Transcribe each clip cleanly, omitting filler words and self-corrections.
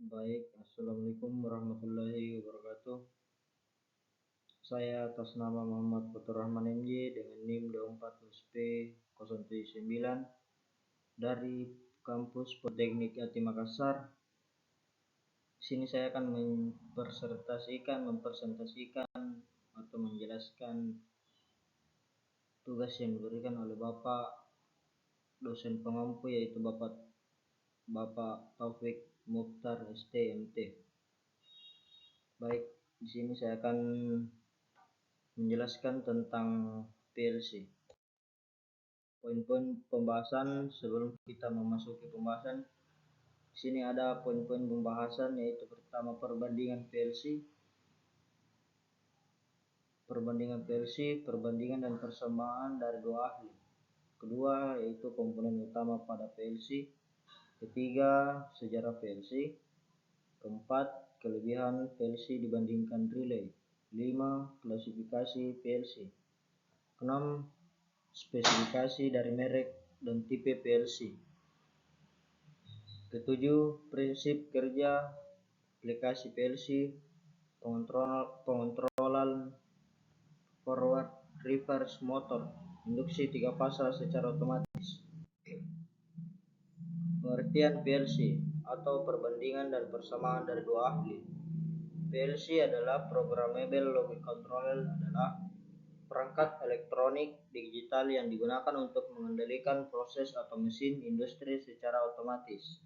Baik, Assalamualaikum warahmatullahi wabarakatuh. Saya atas nama Muhammad Fatur Rahman MJ dengan NIM 24SP079 dari kampus Politeknik Yati Makassar. Sini saya akan mempresentasikan atau menjelaskan tugas yang diberikan oleh Bapak dosen pengampu, yaitu Bapak Taufik Mukhtar STMT. Baik, di sini saya akan menjelaskan tentang PLC. Poin-poin pembahasan sebelum kita memasuki pembahasan. Di sini ada poin-poin pembahasan, yaitu pertama perbandingan PLC, perbandingan dan persamaan dari dua ahli. Kedua, yaitu komponen utama pada PLC. Ketiga, sejarah PLC. Keempat, kelebihan PLC dibandingkan relay. 5, klasifikasi PLC. 6, spesifikasi dari merek dan tipe PLC. Ketujuh, prinsip kerja aplikasi PLC, pengontrolan forward reverse motor, induksi 3 fasa secara otomatis. Pengertian PLC atau perbandingan dan persamaan dari dua ahli. PLC adalah Programmable Logic Controller, adalah perangkat elektronik digital yang digunakan untuk mengendalikan proses atau mesin industri secara otomatis.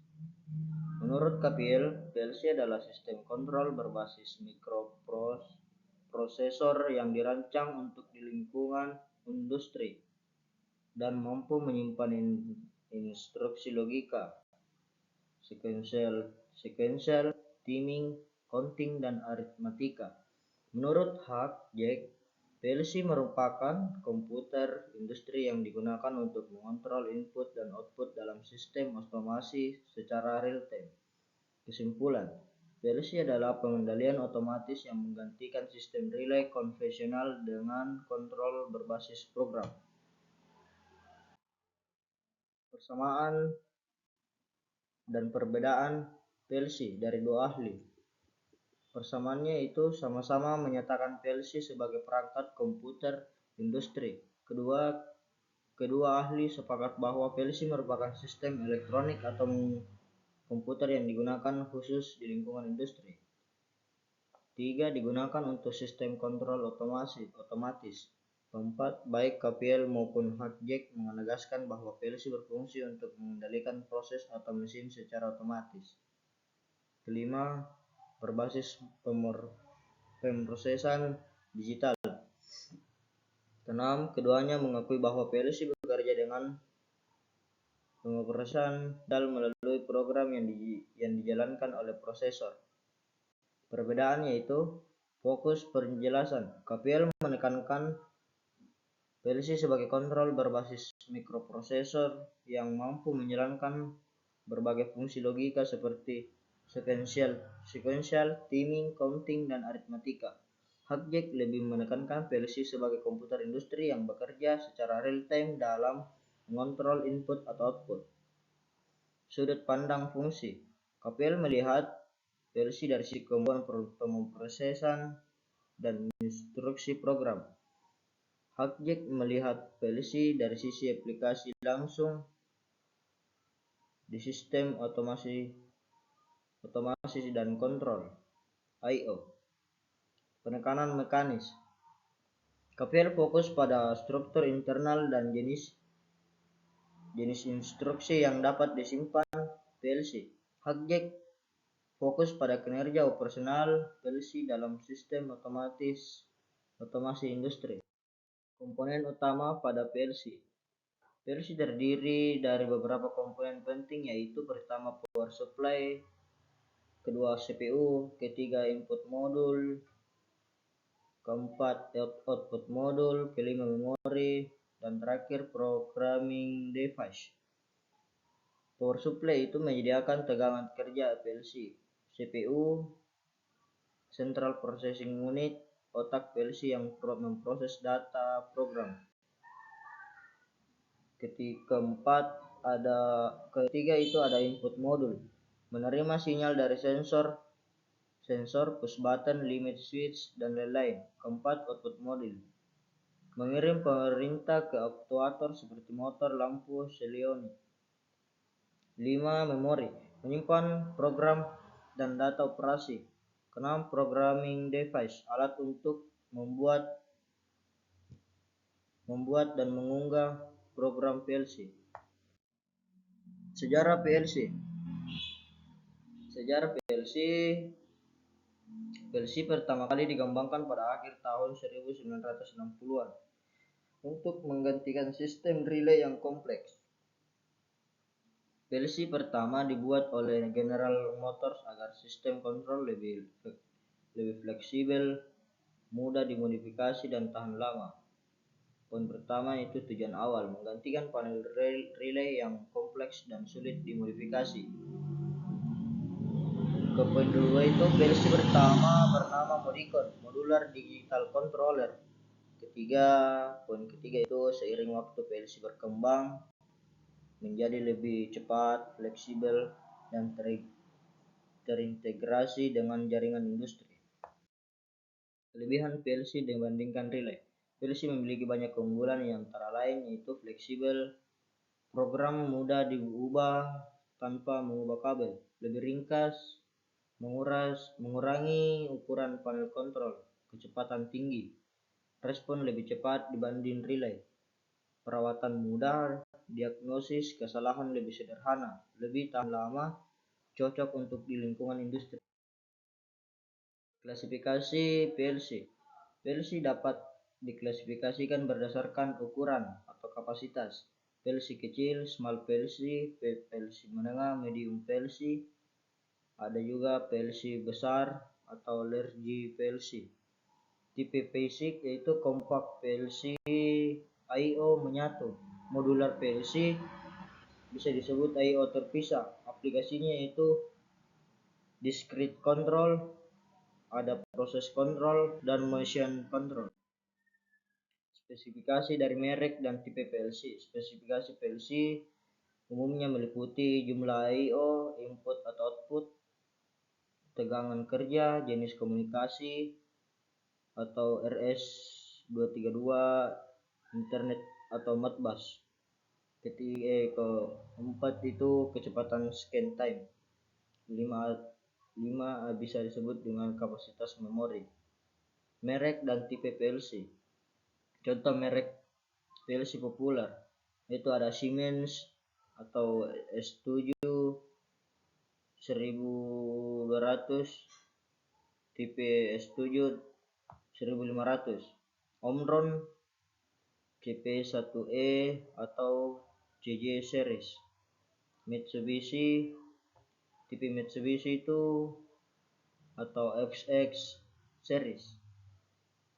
Menurut KPL, PLC adalah sistem kontrol berbasis mikroprosesor yang dirancang untuk di lingkungan industri dan mampu menyimpan instruksi logika, sequential, timing, counting, dan aritmatika. Menurut Jack, PLC merupakan komputer industri yang digunakan untuk mengontrol input dan output dalam sistem otomasi secara real-time. Kesimpulan, PLC adalah pengendalian otomatis yang menggantikan sistem relay konvensional dengan kontrol berbasis program. Persamaan dan perbedaan PLC dari dua ahli. Persamaannya itu sama-sama menyatakan PLC sebagai perangkat komputer industri. Kedua ahli sepakat bahwa PLC merupakan sistem elektronik atau komputer yang digunakan khusus di lingkungan industri. 3. Digunakan untuk sistem kontrol otomatis. 4. Baik KPL maupun Jack menegaskan bahwa PLC berfungsi untuk mengendalikan proses atau mesin secara otomatis. Kelima, berbasis pemrosesan digital. 6. Keduanya mengakui bahwa PLC bekerja dengan pengoperasian digital melalui program yang dijalankan oleh prosesor. Perbedaan yaitu fokus penjelasan. KPL menekankan PLC sebagai kontrol berbasis mikroprosesor yang mampu menjalankan berbagai fungsi logika seperti sequential, timing, counting, dan aritmatika. Jack lebih menekankan PLC sebagai komputer industri yang bekerja secara real-time dalam mengontrol input atau output. Sudut pandang fungsi. KPL melihat PLC dari sisi komponen pemrosesan dan instruksi program. Jack melihat PLC dari sisi aplikasi langsung di sistem otomasi dan kontrol I/O. Penekanan mekanis. KPL fokus pada struktur internal dan jenis instruksi yang dapat disimpan PLC. Jack fokus pada kinerja operasional PLC dalam sistem otomasi industri. Komponen utama pada PLC. PLC terdiri dari beberapa komponen penting, yaitu pertama power supply, kedua CPU, ketiga input modul, keempat output modul, kelima memori, dan terakhir programming device. Power supply itu menyediakan tegangan kerja PLC. CPU, Central Processing Unit, otak PLC yang memproses data program. Ketiga itu ada input modul. menerima sinyal dari sensor, push button, limit switch, dan lain-lain. Keempat, output modul, mengirim perintah ke aktuator seperti motor, lampu, selionik. 5. Memori, menyimpan program dan data operasi. 6. Programming device, alat untuk membuat dan mengunggah program PLC. Sejarah PLC. PLC pertama kali dikembangkan pada akhir tahun 1960-an untuk menggantikan sistem relay yang kompleks. PLC pertama dibuat oleh General Motors agar sistem kontrol lebih fleksibel, mudah dimodifikasi, dan tahan lama. Poin pertama itu tujuan awal, menggantikan panel relay yang kompleks dan sulit dimodifikasi. Ke poin kedua itu PLC pertama bernama Modicon, Modular Digital Controller. Poin ketiga itu seiring waktu PLC berkembang menjadi lebih cepat, fleksibel, dan terintegrasi dengan jaringan industri. Kelebihan PLC dibandingkan relay. PLC memiliki banyak keunggulan yang antara lain yaitu fleksibel, program mudah diubah tanpa mengubah kabel, lebih ringkas, mengurangi ukuran panel kontrol, kecepatan tinggi, respon lebih cepat dibanding relay, perawatan mudah, diagnosis kesalahan lebih sederhana, lebih tahan lama, cocok untuk di lingkungan industri. Klasifikasi PLC. PLC dapat diklasifikasikan berdasarkan ukuran atau kapasitas. PLC kecil, small PLC, PLC menengah, medium PLC, ada juga PLC besar atau large PLC. Tipe basic yaitu compact PLC, I/O menyatu. Modular PLC bisa disebut I/O terpisah. Aplikasinya yaitu discrete control, ada proses control, dan motion control. Spesifikasi dari merek dan tipe PLC. Spesifikasi PLC umumnya meliputi jumlah I/O, input atau output, tegangan kerja, jenis komunikasi atau RS-232, internet atau Modbus. Keempat itu kecepatan scan time. 5 bisa disebut dengan kapasitas memori. Merek dan tipe PLC. Contoh merek PLC populer itu ada Siemens atau S7 1200, tipe S7 1500, Omron CP1E atau CJ series, Mitsubishi, tipe Mitsubishi itu atau XX series,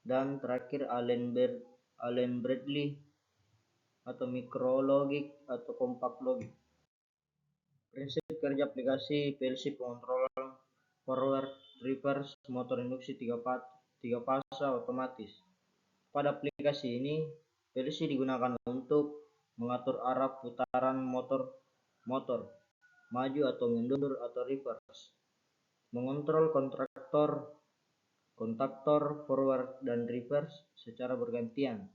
dan terakhir Allen Bradley atau Micrologic atau Compact Logic. Prinsip kerja aplikasi PLC: pengontrolan forward, reverse, motor induksi 3 fase otomatis. Pada aplikasi ini, PLC digunakan untuk mengatur arah putaran motor, maju atau mundur atau reverse, mengontrol kontaktor forward dan reverse secara bergantian,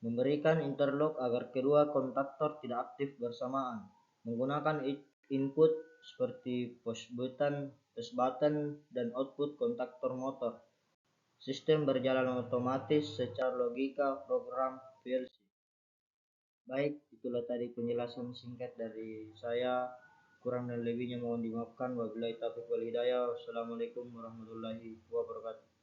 memberikan interlock agar kedua kontaktor tidak aktif bersamaan, menggunakan input seperti push button dan output kontaktor motor. Sistem berjalan otomatis secara logika program PLC. Baik, itulah tadi penjelasan singkat dari saya. Kurang dan lebihnya mohon dimaafkan. Wabillahi taufiq wal hidayah. Wassalamualaikum warahmatullahi wabarakatuh.